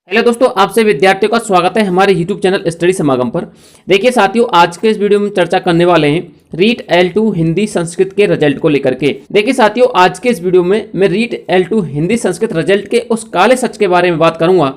Hello दोस्तों, आपसे विद्यार्थियों का स्वागत है हमारे YouTube चैनल स्टडी समागम पर। देखिए साथियों, आज के इस वीडियो में चर्चा करने वाले हैं रीट L2 हिंदी संस्कृत के रिजल्ट को लेकर के। देखिए साथियों, आज के इस वीडियो में मैं रीट L2 हिंदी संस्कृत रिजल्ट के उस काले सच के बारे में बात करूंगा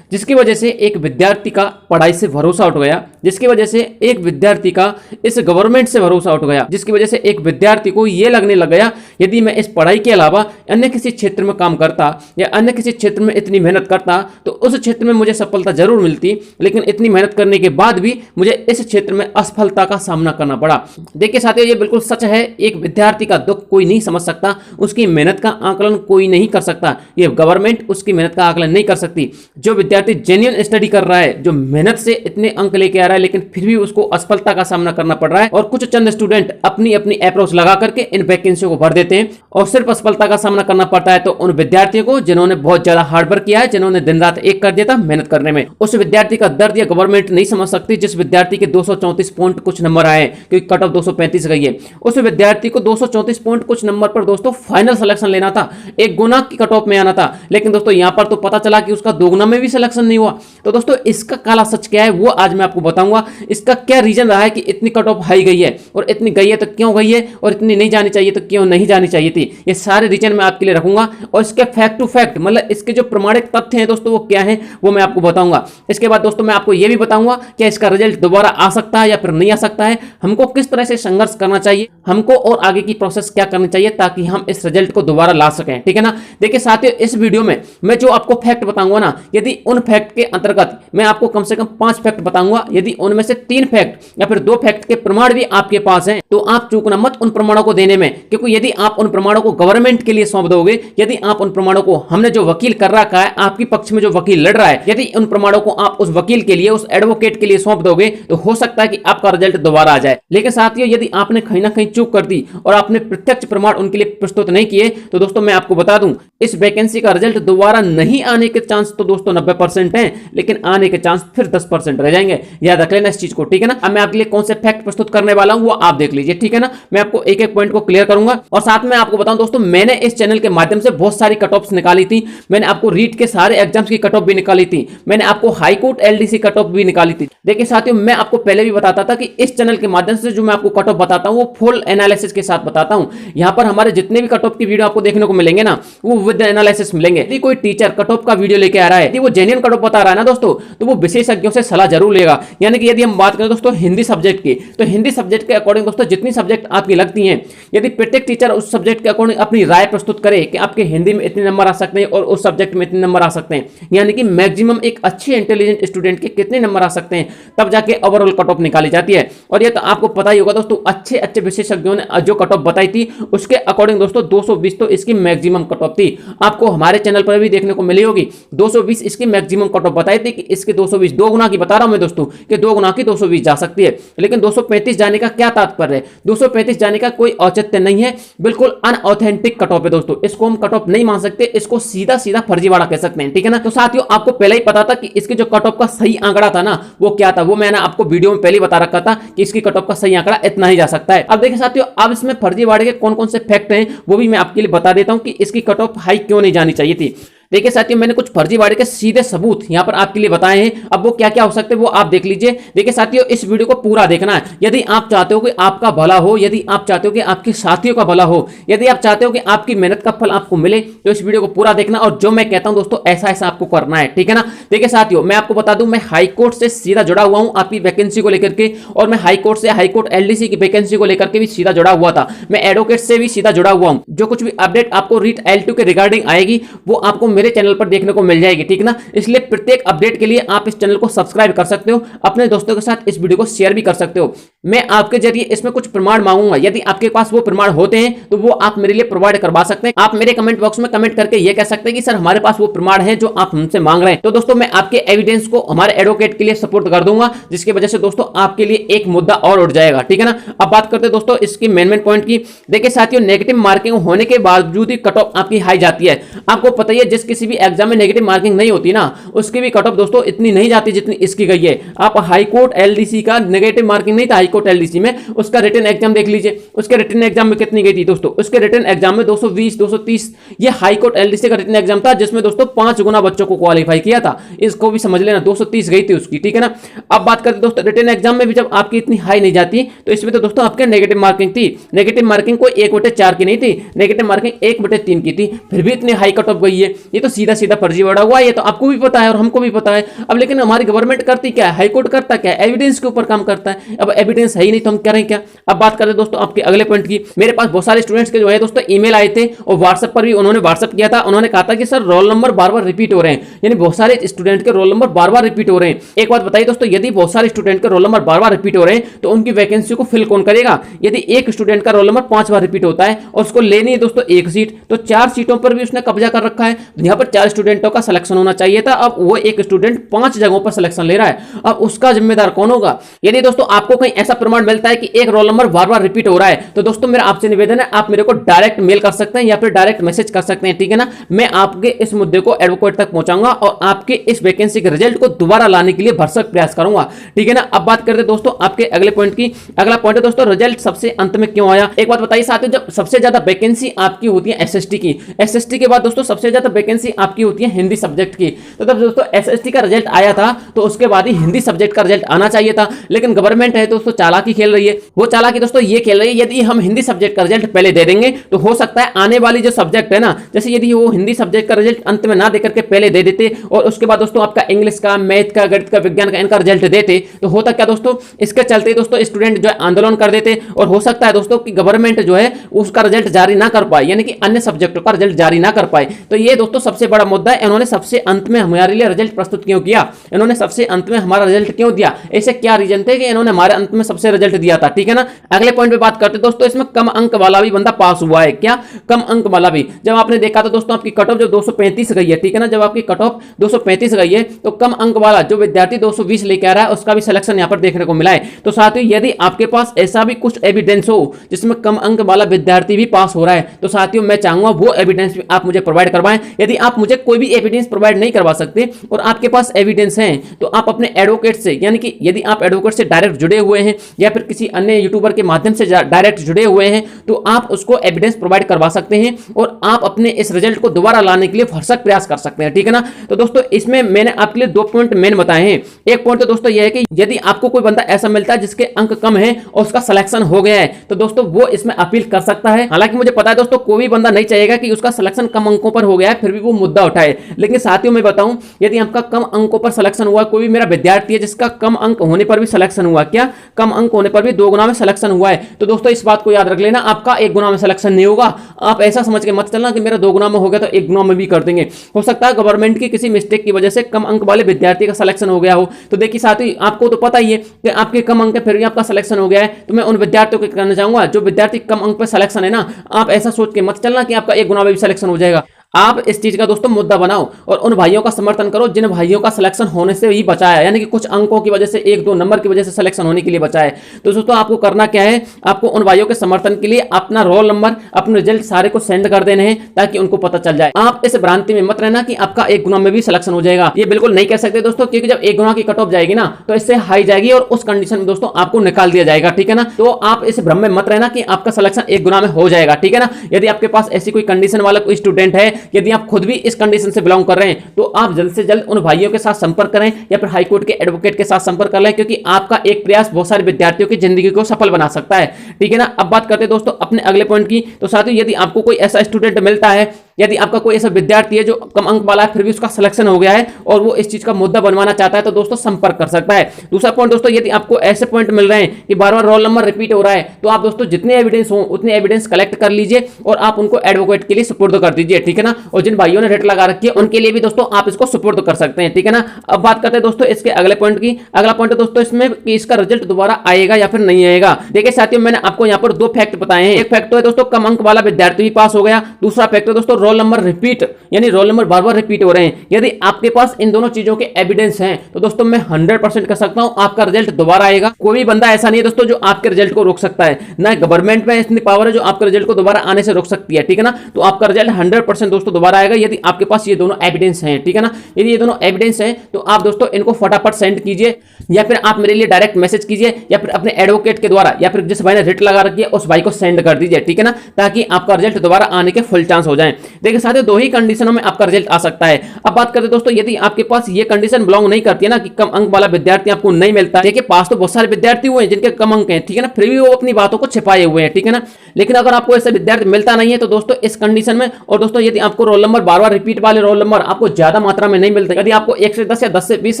जिसकी वजह से एक विद्यार्थी का पढ़ाई से भरोसा उठ गया, जिसकी वजह से एक विद्यार्थी का इस गवर्नमेंट से भरोसा उठ गया, जिसकी वजह से एक विद्यार्थी को यह लगने लग गया यदि मैं इस पढ़ाई के अलावा अन्य किसी क्षेत्र में काम करता या अन्य किसी क्षेत्र में इतनी मेहनत करता तो उस क्षेत्र में मुझे सफलता जरूर मिलती, लेकिन इतनी मेहनत करने के बाद भी मुझे इस क्षेत्र में असफलता का सामना करना पड़ा। देखिए साथियों, ये बिल्कुल सच है। एक विद्यार्थी का दुख कोई नहीं समझ सकता, उसकी मेहनत का आकलन कोई नहीं कर सकता, ये गवर्नमेंट उसकी मेहनत का आकलन नहीं कर सकती। जो विद्यार्थी जेन्युइन स्टडी कर रहा है, जो मेहनत से इतने अंक लेके आ रहा है, लेकिन फिर भी उसको असफलता का सामना करना पड़ रहा है और कुछ चंद स्टूडेंट अपनी अपनी अप्रोच लगा करके इन वैकेंसियों को भर देते हैं और सिर्फ असफलता का सामना करना पड़ता है तो उन विद्यार्थियों को जिन्होंने बहुत ज्यादा हार्डवर्क किया है, जिन्होंने दिन रात एक कर दिया था मेहनत करने में, उस विद्यार्थी का दर्द या गवर्नमेंट नहीं समझ सकती। जिस विद्यार्थी के 234 पॉइंट कुछ नंबर आए क्योंकि कट ऑफ 235 गई है, उस विद्यार्थी को 234 पॉइंट कुछ नंबर पर दोस्तों फाइनल सिलेक्शन लेना था, एक गुना की कट ऑफ में आना था, लेकिन दोस्तों यहां पर तो पता चला कि उसका दोगुना में भी सिलेक्शन नहीं हुआ। तो दोस्तों इसका काला सच क्या है वो आज मैं आपको बताऊंगा। इसका क्या रीजन रहा है कि इतनी कट ऑफ हाई गई है, और इतनी गई है तो क्यों गई है, और इतनी नहीं जानी चाहिए तो क्यों नहीं जानी चाहिए थी, ये सारे रीजन मैं आपके लिए रखूंगा। और इसके फैक्ट टू फैक्ट मतलब इसके जो प्रमाणिक तथ्य हैं दोस्तों वो क्या है वो मैं आपको बताऊंगा। इसके बाद दोस्तों मैं आपको यह भी बताऊंगा कि इसका रिजल्ट दोबारा आ सकता है या फिर नहीं आ सकता है, हमको किस तरह से संघर्ष करना चाहिए, हमको और आगे की प्रोसेस क्या करनी चाहिए ताकि हम इस रिजल्ट को दोबारा ला सकें। ठीक है ना। देखिए साथियों, इस वीडियो में मैं जो आपको फैक्ट बताऊंगा ना, यदि उन फैक्ट के अंतर्गत मैं आपको कम से कम 5 फैक्ट बताऊंगा, यदि उनमें से 3 फैक्ट या फिर 2 फैक्ट के प्रमाण भी आपके पास हैं तो आप चूकना मत उन प्रमाणों को देने में, क्योंकि यदि आप उन प्रमाणों को गवर्नमेंट के लिए सौंप दोगे, यदि आप उन प्रमाणों को हमने जो वकील कर रखा है, आपके पक्ष में जो वकील लड़ रहा है, यदि उन प्रमाणों को आप उस वकील के लिए, उस एडवोकेट के लिए सौंप दोगे तो हो सकता है कि आपका रिजल्ट दोबारा आ जाए। लेकिन साथियों, यदि आपने कहीं ना कहीं चूक कर दी और आपने प्रत्यक्ष प्रमाण उनके लिए प्रस्तुत नहीं किए तो दोस्तों मैं आपको बता दूं इस वैकेंसी का रिजल्ट दोबारा नहीं आने के चांस तो दोस्तों 90% हैं, लेकिन आने के चांस फिर 10% रह जाएंगे। याद रख लेना इस चीज को। ठीक है ना। अब मैं आपके लिए कौन से फैक्ट प्रस्तुत करने वाला हूं वो आप देख लीजिए। ठीक है ना। मैं आपको एक एक पॉइंट को क्लियर करूंगा और साथ में आपको बताऊं दोस्तों, मैंने इस चैनल के माध्यम से बहुत सारी कट ऑफ्स निकाली थी। मैंने आपको रीट के सारे एग्जाम्स की कट ऑफ भी निकाली थी, मैंने आपको high court LDC cut off भी निकाली थी। देखिए साथियों, मैं आपको पहले भी बताता था कि इस चैनल के माध्यम से जो मैं आपको कट ऑफ बताता हूं वो फुल एनालिसिस के साथ बताता हूं। यहां पर हमारे जितने भी कट ऑफ की वीडियो आपको देखने को मिलेंगे ना वो विद एनालिसिस मिलेंगे। यदि कोई टीचर कट ऑफ का वीडियो लेके आ रहा है, यदि वो जेन्युइन कट ऑफ बता रहा है ना दोस्तों, तो वो विशेषज्ञों से सलाह जरूर लेगा। यानी कि यदि हम बात करें दोस्तों हिंदी सब्जेक्ट की, तो हिंदी सब्जेक्ट के अकॉर्डिंग दोस्तों जितनी सब्जेक्ट आपकी लगती हैं, यदि प्रत्येक टीचर उस सब्जेक्ट के अकॉर्डिंग अपनी राय प्रस्तुत करे कि आपके हिंदी में इतने नंबर आ सकते हैं और उस सब्जेक्ट में इतने नंबर आ सकते हैं, यानी कि मैक्सिमम एक अच्छे इंटेलिजेंट स्टूडेंट के कितने नंबर आ सकते हैं, तब जाके ओवरऑल कट ऑफ निकाली जाती है। और ये तो आपको पता ही होगा दोस्तों, अच्छे अच्छे विशेषज्ञों ने जो कट ऑफ बताई थी उसके अकॉर्डिंग दोस्तों 220 तो इसकी मैक्सिमम कट ऑफ थी। आपको हमारे चैनल पर भी देखने को मिली होगी 220 इसकी मैक्सिमम कट ऑफ बताई थी कि इसके 220 दो गुना की बता रहा हूं मैं दोस्तों कि 2 गुना की 220 जा सकती है। लेकिन 235 जाने का क्या तात्पर्य है? 235 जाने का कोई औचित्य नहीं है, बिल्कुल अनऑथेंटिक कट ऑफ है दोस्तों। इसको हम कट ऑफ नहीं मान सकते, इसको सीधा सीधा फर्जीवाड़ा कह सकते हैं। ठीक है ना। तो साथियों, आपको पहले ही पता था कि इसके जो कट ऑफ का सही आंकड़ा था ना वो क्या था, वो मैंने आपको वीडियो में पहले ही बता रखा था कि इसकी कट ऑफ का सही आंकड़ा इतना ही जा सकता है। अब देखिए साथियों, अब इसमें फर्जीवाड़े के कौन कौन से फैक्ट हैं वो भी मैं आपके लिए बता देता हूं कि इसकी कट ऑफ हाई क्यों नहीं जानी चाहिए थी। देखिए साथियों, मैंने कुछ फर्जीवाड़े के सीधे सबूत यहां पर आपके लिए बताए हैं। अब वो क्या क्या हो सकते हैं वो आप देख लीजिए। देखिए साथियों, इस वीडियो को पूरा देखना है। यदि आप चाहते हो कि आपका भला हो, यदि आप चाहते हो कि आपके साथियों का भला हो, यदि आप चाहते हो कि आपकी मेहनत का फल आपको मिले, तो इस वीडियो को पूरा देखना और जो मैं कहता हूं दोस्तों ऐसा ऐसा आपको करना है। ठीक है ना। देखिए साथियों, मैं आपको बता दूं, मैं हाई कोर्ट से सीधा जुड़ा हुआ हूं आपकी वैकेंसी को लेकर के, और मैं हाई कोर्ट से हाई कोर्ट एलडीसी की वैकेंसी को लेकर के भी सीधा जुड़ा हुआ था। मैं एडवोकेट से भी सीधा जुड़ा हुआ हूं। जो कुछ भी अपडेट आपको रीट L2 के रिगार्डिंग आएगी वो आपको मेरे चैनल पर देखने को मिल जाएगी। ठीक ना। इसलिए प्रत्येक अपडेट के लिए आप इस चैनल को सब्सक्राइब कर सकते हो, अपने दोस्तों के साथ इस वीडियो को शेयर भी कर सकते हो। मैं आपके जरिए इसमें कुछ प्रमाण मांगूंगा, यदि आपके पास वो प्रमाण होते हैं तो वो आप मेरे लिए प्रोवाइड करवा सकते हैं। आप मेरे कमेंट बॉक्स में कमेंट करके ये कह सकते हैं कि सर हमारे पास वो प्रमाण है जो आप हमसे मांग रहे हैं। तो दोस्तों मैं आपके एविडेंस को हमारे एडवोकेट के लिए सपोर्ट कर दूंगा, जिसकी वजह से दोस्तों आपके लिए एक मुद्दा और उठ जाएगा। ठीक है ना। अब बात करते हैं दोस्तों इसकी मेन पॉइंट की। देखिए साथियों, नेगेटिव मार्किंग होने के बावजूद ही कट ऑफ आपकी हाई जाती है। आपको पता ही है जिस किसी भी एग्जाम में नेगेटिव मार्किंग नहीं होती ना, उसकी भी कट ऑफ दोस्तों इतनी नहीं जाती जितनी इसकी गई है। आप हाई कोर्ट एलडीसी का नेगेटिव मार्किंग नहीं था, हाई कोर्ट एलडीसी में उसका रिटन एग्जाम देख लीजिए, उसके रिटन एग्जाम में कितनी गई थी दोस्तों, उसके रिटन एग्जाम में 220 230। ये हाई कोर्ट एलडीसी का रिटन एग्जाम था जिसमें दोस्तों 5 गुना बच्चों को क्वालिफाई किया था, इसको भी समझ लेना, 230 गई थी उसकी, ठीक है ना। अब बात करते दोस्तों रिटन एग्जाम में भी जब आपकी इतनी हाई नहीं जाती तो इसमें तो दोस्तों आपके नेगेटिव मार्किंग थी, नेगेटिव मार्किंग कोई 1/4 की नहीं थी, नेगेटिव मार्किंग 1/3 की थी, फिर भी इतनी हाई कट ऑफ गई है। ये तो सीधा सीधा फर्जीवाड़ा हुआ, ये तो आपको भी पता है और हमको भी पता है। अब लेकिन हमारी गवर्नमेंट करती क्या है, हाईकोर्ट करता क्या है, एविडेंस के ऊपर काम करता है। अब एविडेंस है ही नहीं तो हम करें क्या। अब बात करें दोस्तों आपके अगले पॉइंट की, मेरे पास बहुत सारे स्टूडेंट्स के जो है दोस्तों ईमेल आए थे और व्हाट्सएप पर भी उन्होंने व्हाट्सएप किया था, उन्होंने कहा था कि सर रोल नंबर बार बार रिपीट हो रहे हैं, यानी बहुत सारे स्टूडेंट के रोल नंबर बार बार रिपीट हो रहे हैं। एक बात बताइए दोस्तों, यदि बहुत सारे स्टूडेंट के रोल नंबर बार बार रिपीट हो रहे हैं तो उनकी वैकेंसी को फिल कौन करेगा। यदि एक स्टूडेंट का रोल नंबर 5 बार रिपीट होता है और उसको लेनी है दोस्तों 1 सीट, तो 4 सीटों पर भी उसने कब्जा कर रखा है। यहां पर 4 स्टूडेंटों का सिलेक्शन होना चाहिए था, अब वो एक स्टूडेंट 5 जगहों पर सिलेक्शन ले रहा है, अब उसका जिम्मेदार कौन होगा। यदि दोस्तों आपको कहीं ऐसा प्रमाण मिलता है कि एक रोल नंबर बार बार रिपीट हो रहा है तो दोस्तों मेरा आपसे निवेदन है, आप मेरे को डायरेक्ट मेल कर सकते हैं या फिर डायरेक्ट मैसेज कर सकते हैं, ठीक है ना। मैं आपके इस मुद्दे को एडवोकेट तक पहुंचाऊंगा और आपके इस वैकेंसी के रिजल्ट को दोबारा लाने के लिए भरसक प्रयास करूंगा, ठीक है ना। अब बात करते हैं दोस्तों आपके अगले पॉइंट की। अगला पॉइंट है दोस्तों रिजल्ट सबसे अंत में क्यों आया। एक बात बताइए साथियों, जब सबसे ज्यादा वैकेंसी आपकी होती है एसएसटी की, एसएसटी के बाद दोस्तों सबसे ज्यादा वैकेंसी आपकी होती है हिंदी सब्जेक्ट की, तो तब दोस्तों एसएसटी का रिजल्ट आया था तो उसके बाद ही हिंदी सब्जेक्ट का रिजल्ट आना चाहिए था। लेकिन गवर्नमेंट है दोस्तों चालाकी खेल रही है, वो चालाकी दोस्तों ये खेल रही है, यदि हम हिंदी सब्जेक्ट का रिजल्ट पहले दे देंगे तो हो सकता है आने वाली जो सब्जेक्ट है ना, जैसे यदि वो हिंदी सब्जेक्ट का रिजल्ट अंत में ना देकर के पहले दे देते और उसके बाद दोस्तों आपका इंग्लिश का, मैथ का, गणित का, विज्ञान का इनका रिजल्ट देते तो होता क्या दोस्तों, इसके चलते दोस्तों स्टूडेंट जो है आंदोलन कर देते और हो सकता है दोस्तों कि गवर्नमेंट जो है उसका रिजल्ट जारी ना कर पाए, यानी कि अन्य सब्जेक्टों का रिजल्ट जारी ना कर पाए। तो ये दोस्तों सबसे बड़ा मुद्दा है, इन्होंने सबसे अंत में हमारे लिए रिजल्ट प्रस्तुत क्यों किया, इन्होंने सबसे अंत में हमारा रिजल्ट क्यों दिया, ऐसे क्या रीजन थे कि इन्होंने हमारे अंत में सबसे रिजल्ट दिया था, ठीक है ना। अगले पॉइंट पे बात करते हैं दोस्तों, इसमें कम अंक वाला भी बंदा पास हुआ है क्या, कम अंक वाला भी। जब आपने देखा था दोस्तों आपकी कट ऑफ जब 235 गई है, ठीक है ना, जब आपकी कट ऑफ 235 गई है तो कम अंक वाला जो विद्यार्थी 220 लेके आ रहा है उसका भी सिलेक्शन यहाँ पर देखने को मिला है। तो साथियों यदि आपके पास ऐसा भी कुछ एविडेंस हो जिसमें कम अंक वाला विद्यार्थी भी पास हो रहा है तो साथियों मैं चाहूंगा वो एविडेंस भी आप मुझे प्रोवाइड करवाएं। यदि आप मुझे कोई भी एविडेंस प्रोवाइड नहीं करवा सकते और आपके पास एविडेंस है तो आप अपने एडवोकेट से, यानी कि यदि आप एडवोकेट से डायरेक्ट जुड़े हुए हैं या फिर किसी अन्य यूट्यूबर के माध्यम से डायरेक्ट जुड़े हुए हैं तो आप उसको एविडेंस प्रोवाइड करवा सकते हैं और आप अपने इस रिजल्ट को दोबारा लाने के लिए भरसक प्रयास कर सकते हैं, ठीक है ना। तो दोस्तों इसमें मैंने आपके लिए 2 पॉइंट मेन बताए हैं। एक पॉइंट तो दोस्तों यह है कि यदि आपको कोई बंदा ऐसा मिलता है जिसके अंक कम है और उसका सिलेक्शन हो गया है तो दोस्तों वो इसमें अपील कर सकता है। हालांकि मुझे पता है दोस्तों कोई भी बंदा नहीं चाहेगा कि उसका सिलेक्शन कम अंकों पर हो गया है फिर भी वो मुद्दा उठाए, लेकिन साथियों मैं बताऊं यदि आपका कम अंकों पर सिलेक्शन हुआ, कोई भी मेरा विद्यार्थी है जिसका कम अंक होने पर भी सिलेक्शन हुआ, क्या कम अंक होने पर भी 2 गुना में सिलेक्शन हुआ है, तो दोस्तों इस बात को याद रख लेना, आपका 1 गुना में सिलेक्शन नहीं होगा। आप ऐसा समझ के मत चलना कि मेरा 2 गुना में हो गया तो 1 गुना में भी कर देंगे। हो सकता है गवर्नमेंट की किसी मिस्टेक की वजह से कम अंक वाले विद्यार्थी का सिलेक्शन हो गया हो। तो देखिए साथी आपको तो पता ही है कि आपके कम अंक फिर भी आपका सिलेक्शन हो गया है, तो मैं उन विद्यार्थियों को कहना चाहूंगा जो विद्यार्थी कम अंक पर सिलेक्शन है ना, आप ऐसा सोच के मत चलना कि आपका 1 गुना में भी सिलेक्शन हो जाएगा। आप इस चीज का दोस्तों मुद्दा बनाओ और उन भाइयों का समर्थन करो जिन भाइयों का सिलेक्शन होने से ही बचा है, यानी कि कुछ अंकों की वजह से 1-2 नंबर की वजह से सिलेक्शन होने के लिए बचा है। तो दोस्तों आपको करना क्या है, आपको उन भाइयों के समर्थन के लिए अपना रोल नंबर, अपने रिजल्ट सारे को सेंड कर देने हैं ताकि उनको पता चल जाए। आप इस भ्रांति में मत रहना कि आपका 1 गुना में भी सिलेक्शन हो जाएगा, ये बिल्कुल नहीं कह सकते दोस्तों, क्योंकि जब 1 गुना की कट ऑफ जाएगी ना तो इससे हाई जाएगी और उस कंडीशन में दोस्तों आपको निकाल दिया जाएगा, ठीक है ना। तो आप इस भ्रम में मत रहना कि आपका सिलेक्शन 1 गुना में हो जाएगा, ठीक है ना। यदि आपके पास ऐसी कोई कंडीशन वाला कोई स्टूडेंट है, यदि आप खुद भी इस कंडीशन से बिलोंग कर रहे हैं तो आप जल्द से जल्द उन भाइयों के साथ संपर्क करें या फिर हाईकोर्ट के एडवोकेट के साथ संपर्क कर लें, क्योंकि आपका एक प्रयास बहुत सारे विद्यार्थियों की जिंदगी को सफल बना सकता है, ठीक है ना। अब बात करते हैं दोस्तों अपने अगले पॉइंट की। तो साथियों यदि आपको कोई ऐसा स्टूडेंट मिलता है, यदि आपका कोई ऐसा विद्यार्थी है जो कम अंक वाला है फिर भी उसका सिलेक्शन हो गया है और वो इस चीज का मुद्दा बनवाना चाहता है तो दोस्तों संपर्क कर सकता है। दूसरा पॉइंट दोस्तों, यदि आपको ऐसे पॉइंट मिल रहे हैं कि बार बार रोल नंबर रिपीट हो रहा है तो आप दोस्तों जितने एविडेंस हो उतने एविडेंस कलेक्ट कर लीजिए और आप उनको एडवोकेट के लिए सुपुर्द कर दीजिए, ठीक है ना। और जिन भाइयों ने रेट लगा रखी है उनके लिए भी दोस्तों आप इसको सुपुर्द कर सकते हैं, ठीक है ना। अब बात करते हैं दोस्तों इसके अगले पॉइंट की। अगला पॉइंट है दोस्तों इसमें कि इसका रिजल्ट दोबारा आएगा या फिर नहीं आएगा। देखिए साथियों मैंने आपको यहाँ पर 2 फैक्ट बताए हैं। एक फैक्ट तो है दोस्तों कम अंक वाला विद्यार्थी भी पास हो गया, दूसरा फैक्ट है दोस्तों रोल नंबर रिपीट यानी रोल नंबर बार बार रिपीट हो रहे हैं, यदि आपके पास इन दोनों चीजों के एविडेंस हैं तो दोस्तों मैं 100% कह सकता हूं आपका रिजल्ट दोबारा आएगा। कोई भी बंदा ऐसा नहीं है दोस्तों जो आपके रिजल्ट को रोक सकता है, ना गवर्नमेंट में इतनी पावर है जो आपके रिजल्ट को दोबारा आने से रोक सकती है, ठीक है ना। तो आपका रिजल्ट 100% दोस्तों दोबारा आएगा यदि आपके पास ये दोनों एविडेंस हैं, ठीक है ना। यदि ये दोनों एविडेंस हैं तो आप दोस्तों इनको फटाफट सेंड कीजिए, या फिर आप मेरे लिए डायरेक्ट मैसेज कीजिए, या फिर अपने एडवोकेट के द्वारा, या फिर जिस भाई ने रिट लगा रखी है उस भाई को सेंड कर दीजिए, ठीक है ना, ताकि आपका रिजल्ट दोबारा आने के फुल चांस हो जाए। देखिए साथियों, दो ही कंडीशनों में आपका रिजल्ट आ सकता है। अब बात करते हैं दोस्तों, यदि आपके पास ये कंडीशन बिलोंग नहीं करती है ना कि कम अंक वाला विद्यार्थी आपको नहीं मिलता है। देखिए पास तो बहुत सारे विद्यार्थी हुए हैं जिनके कम अंक हैं, ठीक है ना, फिर भी वो अपनी बातों को छिपाए हुए हैं, ठीक है ना। लेकिन अगर आपको ऐसे विद्यार्थी मिलता नहीं है तो दोस्तों इस कंडीशन में, और दोस्तों यदि आपको रोल नंबर बार बार रिपीट वाले रोल नंबर आपको ज्यादा मात्रा में नहीं मिलते, यदि आपको 1 से 10 या 10 से 20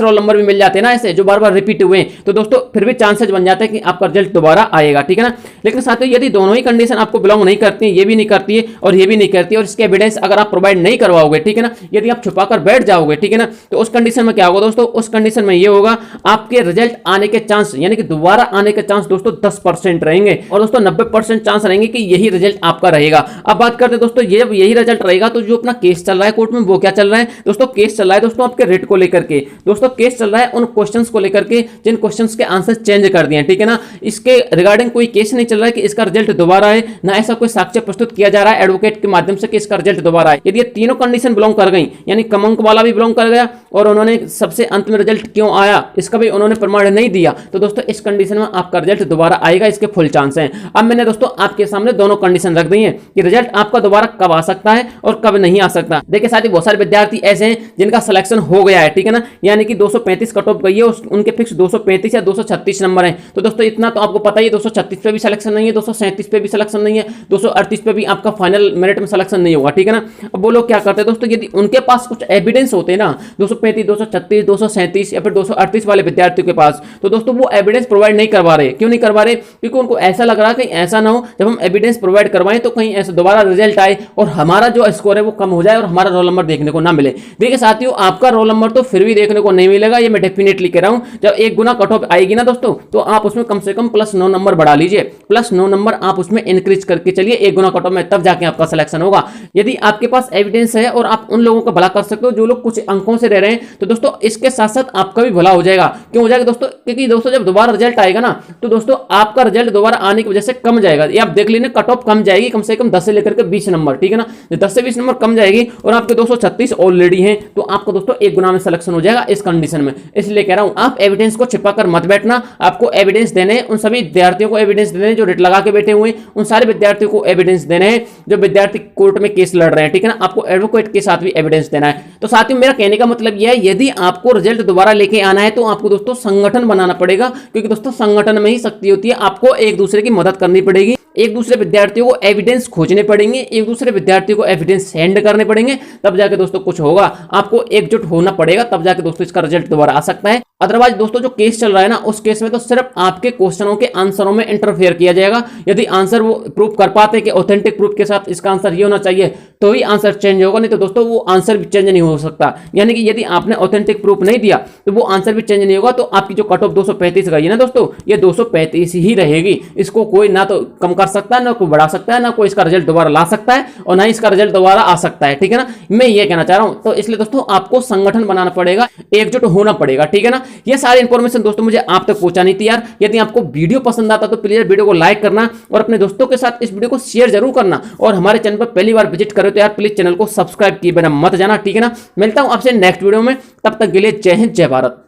रोल नंबर भी मिल जाते हैं ना ऐसे जो बार बार रिपीट हुए, तो दोस्तों फिर भी चांसेस बन जाते हैं कि आपका रिजल्ट दोबारा आएगा, ठीक है ना। लेकिन साथियों यदि दोनों ही कंडीशन आपको बिलोंग नहीं करती है, ये भी नहीं करती है और ये भी नहीं करती है, और इसके एविडेंस अगर आप प्रोवाइड नहीं करवाओगे, ठीक है ना, यदि आप छुपाकर बैठ जाओगे, ठीक है ना, तो उस कंडीशन में क्या होगा दोस्तों, उस कंडीशन में ये होगा आपके रिजल्ट आने के चांस यानी कि दोबारा आने के चांस दोस्तों 10% रहेंगे, और दोस्तों 90% चांस रहेंगे कि यही रिजल्ट आपका रहेगा। अब बात करते हैं दोस्तों, ये यही रिजल्ट रहेगा तो जो अपना केस चल रहा है कोर्ट में वो क्या चल रहा है दोस्तों, केस चल रहा है दोस्तों आपके रिट को लेकर के, दोस्तों केस चल रहा है उन क्वेश्चंस को लेकर के जिन क्वेश्चंस के आंसर चेंज कर दिए, ठीक है ना। इसके रिगार्डिंग कोई केस नहीं चल रहा है कि इसका रिजल्ट दोबारा आए, ना ऐसा कोई साक्ष्य प्रस्तुत किया जा रहा है एडवोकेट के माध्यम से कि इसका रिजल्ट दोबारा आए। यदि ये तीनों कंडीशन बिलोंग कर गई, यानी कम अंक वाला भी बिलोंग कर गया और उन्होंने सबसे अंत में रिजल्ट क्यों आया इसका भी उन्होंने प्रमाण नहीं दिया, तो दोस्तों इस कंडीशन में आपका रिजल्ट दोबारा आएगा, इसके फुल चांस हैं। अब मैंने दोस्तों आपके सामने दोनों कंडीशन रख दी है कि रिजल्ट आपका दोबारा कब आ सकता है और कब नहीं आ सकता। देखिए साथ ही बहुत सारे विद्यार्थी ऐसे हैं जिनका सिलेक्शन हो गया है, ठीक है ना, यानी कि 235 कट ऑफ गई है, उनके फिक्स 235 या 236 नंबर है। तो दोस्तों इतना तो आपको पता ही है, 236 पे भी सिलेक्शन नहीं है, 237 पे भी सिलेक्शन नहीं है, 238 पे भी आपका फाइनल मेरिट में सिलेक्शन नहीं होगा, ठीक है ना। अब वो लोग क्या करते हैं दोस्तों, यदि उनके पास कुछ एविडेंस होते हैं ना 235, 236, 237 या फिर 238 वाले विद्यार्थियों के पास, तो दोस्तों वो एविडेंस प्रोवाइड नहीं करवा रहे। क्यों नहीं करवा रहे? क्योंकि उनको ऐसा लग रहा है कहीं ऐसा ना हो जब हम एविडेंस प्रोवाइड करवाएं तो कहीं ऐसा दोबारा रिजल्ट आए और हमारा जो स्कोर है वो कम हो जाए और हमारा रोल नंबर देखने को ना मिले। देखिए साथियों, आपका रोल नंबर तो फिर भी देखने को नहीं मिलेगा, ये मैं डेफिनेटली कह रहा हूं। जब 1 गुना कट ऑफ आएगी ना दोस्तों, तो आप उसमें कम से कम +9 नंबर बढ़ा लीजिए, +9 नंबर आप उसमें इंक्रीज करके चलिए 1 गुना कट ऑफ में, तब जाके आपका सिलेक्शन होगा। यदि आपके पास एविडेंस है और आप उन लोगों का भला कर सकते हो जो लोग कुछ अंकों से रह रहे हैं, तो दोस्तों इसके साथ साथ आपका भी भला हो जाएगा। क्यों हो जाएगा दोस्तों? क्योंकि दोस्तों जब दोबारा रिजल्ट आएगा ना, तो दोस्तों आपका रिजल्ट दोबारा आने की वजह से कम जाएगा। ये आप देख लेना, कट ऑफ कम जाएगी कम से कम 10 से लेकर के 20 नंबर, ठीक है ना। 10 से 20 नंबर कम जाएगी और आपके 236 ऑलरेडी हैं, तो आपको दोस्तों 1 गुना में सिलेक्शन हो जाएगा इस कंडीशन में। इसलिए कह रहा हूं आप एविडेंस को छिपाकर मत बैठना, आपको एविडेंस देने हैं, उन सभी विद्यार्थियों को एविडेंस देने हैं जो रिट लगा के बैठे हुए हैं, उन सारे विद्यार्थियों को एविडेंस देने हैं जो विद्यार्थी कोर्ट में केस लड़ रहे हैं, ठीक है ना। आपको एडवोकेट के साथ भी एविडेंस देना है। तो साथियों मेरा कहने का मतलब यह है, यदि आपको रिजल्ट दोबारा लेके आना है तो आपको दोस्तों संगठन बनाना पड़ेगा, क्योंकि दोस्तों संगठन में ही शक्ति होती है। आपको एक दूसरे की मदद करनी पड़ेगी, एक दूसरे विद्यार्थियों को एविडेंस खोजने पड़ेंगे, एक दूसरे विद्यार्थियों को एविडेंस सेंड करने पड़ेंगे, तब जाके दोस्तों कुछ होगा। आपको एकजुट होना पड़ेगा, तब जाके दोस्तों इसका रिजल्ट दोबारा आ सकता है। अदरवाइज दोस्तों जो केस चल रहा है ना, उस केस में तो सिर्फ आपके क्वेश्चनों के आंसरों में इंटरफेयर किया जाएगा। यदि आंसर वो प्रूव कर पाते कि ऑथेंटिक प्रूफ के साथ इसका आंसर ये होना चाहिए, तो ही आंसर चेंज होगा, नहीं तो दोस्तों वो आंसर भी चेंज नहीं हो सकता। यानी कि यदि आपने ऑथेंटिक प्रूफ नहीं दिया तो वो आंसर भी चेंज नहीं होगा। तो आपकी जो कट ऑफ 235 गई है ना दोस्तों, ये 235 ही रहेगी। इसको कोई ना तो कम कर सकता है, ना कोई बढ़ा सकता है, ना कोई इसका रिजल्ट दोबारा ला सकता है, और ना ही इसका रिजल्ट दोबारा आ सकता है, ठीक है ना। मैं ये कहना चाह रहा हूं। तो इसलिए दोस्तों आपको संगठन बनाना पड़ेगा, एकजुट होना पड़ेगा, ठीक है ना। ये सारी इंफॉर्मेशन दोस्तों मुझे आप तक पहुंचानी थी यार। यदि आपको वीडियो पसंद आता तो प्लीज वीडियो को लाइक करना और अपने दोस्तों के साथ इस वीडियो को शेयर जरूर करना, और हमारे चैनल पर पहली बार विजिट करो तो यार प्लीज चैनल को सब्सक्राइब किए बिना मत जाना, ठीक है ना। मिलता हूं आपसे नेक्स्ट वीडियो में, तब तक के लिए जय हिंद जय भारत।